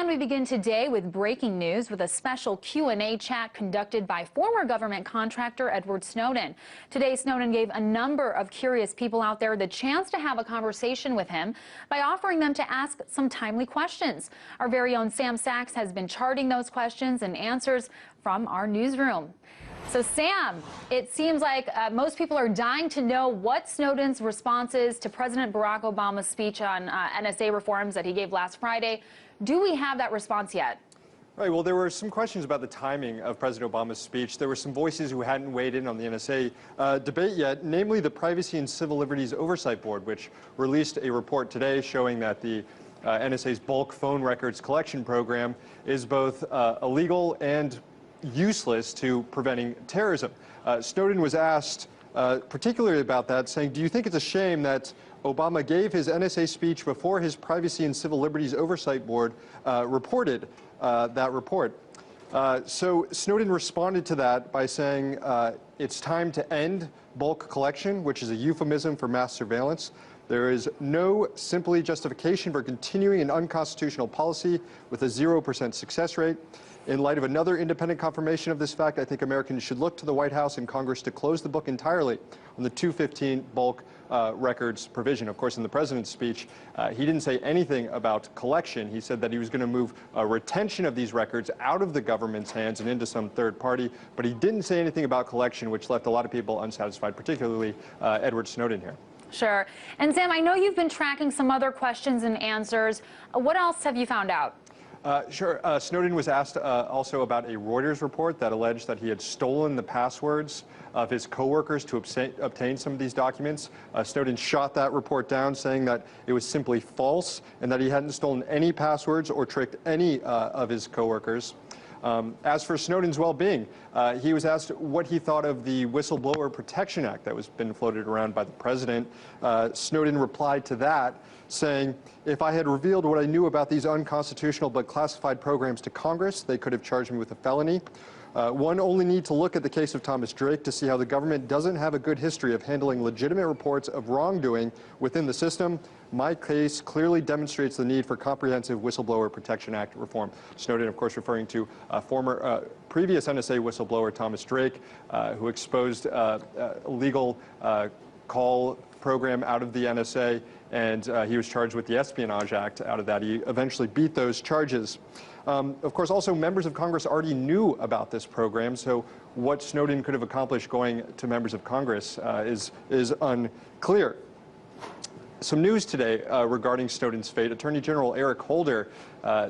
And we begin today with breaking news with a special Q&A chat conducted by former government contractor Edward Snowden. Today, Snowden gave a number of curious people out there the chance to have a conversation with him by offering them to ask some timely questions. Our very own Sam Sachs has been charting those questions and answers from our newsroom. So, Sam, it seems like most people are dying to know what Snowden's response is to President Barack Obama's speech on NSA reforms that he gave last Friday. Do we have that response yet? Right. Well, there were some questions about the timing of President Obama's speech. There were some voices who hadn't weighed in on the NSA debate yet, namely the Privacy and Civil Liberties Oversight Board, which released a report today showing that the NSA's bulk phone records collection program is both illegal and useless to preventing terrorism. Snowden was asked particularly about that, saying, do you think it's a shame that Obama gave his NSA speech before his Privacy and Civil Liberties Oversight Board reported that report? So Snowden responded to that by saying it's time to end bulk collection, which is a euphemism for mass surveillance. There is no simply justification for continuing an unconstitutional policy with a 0% success rate. In light of another independent confirmation of this fact, I think Americans should look to the White House and Congress to close the book entirely on the 215 bulk records provision. Of course, in the president's speech, he didn't say anything about collection. He said that he was going to move retention of these records out of the government's hands and into some third party, but he didn't say anything about collection, which left a lot of people unsatisfied, particularly Edward Snowden here. Sure. And Sam, I know you've been tracking some other questions and answers. What else have you found out? Sure. Snowden was asked also about a Reuters report that alleged that he had stolen the passwords of his coworkers to obtain some of these documents. Snowden shot that report down, saying that it was simply false and that he hadn't stolen any passwords or tricked any of his coworkers. As for Snowden's well-being, he was asked what he thought of the Whistleblower Protection Act that was been floated around by the president. Snowden replied to that, saying, if I had revealed what I knew about these unconstitutional but classified programs to Congress, they could have charged me with a felony. One only need to look at the case of Thomas Drake to see how the government doesn't have a good history of handling legitimate reports of wrongdoing within the system. My case clearly demonstrates the need for comprehensive Whistleblower Protection Act reform. Snowden, of course, referring to former previous NSA whistleblower Thomas Drake, who exposed illegal call program out of the NSA, and he was charged with the Espionage Act out of that. He eventually beat those charges. Of course, also members of Congress already knew about this program, so what Snowden could have accomplished going to members of Congress is unclear. Some news today regarding Snowden's fate. Attorney General Eric Holder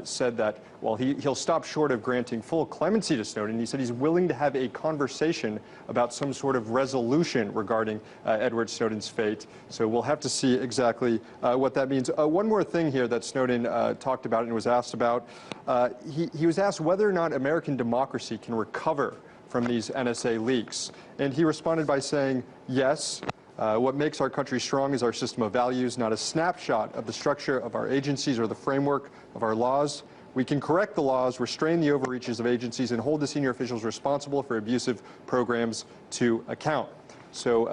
said that, well, he'll stop short of granting full clemency to Snowden. He said he's willing to have a conversation about some sort of resolution regarding Edward Snowden's fate. So we'll have to see exactly what that means. One more thing here that Snowden talked about and was asked about. He was asked whether or not American democracy can recover from these NSA leaks. And he responded by saying, yes. What makes our country strong is our system of values, not a snapshot of the structure of our agencies or the framework of our laws. We can correct the laws, restrain the overreaches of agencies, and hold the senior officials responsible for abusive programs to account. So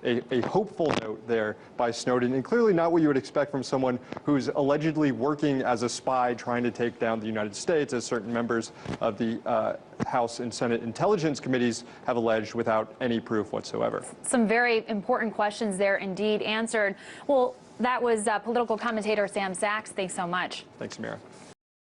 a hopeful note there by Snowden, and clearly not what you would expect from someone who's allegedly working as a spy trying to take down the United States, as certain members of the House and Senate Intelligence Committees have alleged without any proof whatsoever. Some very important questions there indeed answered. Well, that was political commentator Sam Sachs. Thanks so much. Thanks, Amira.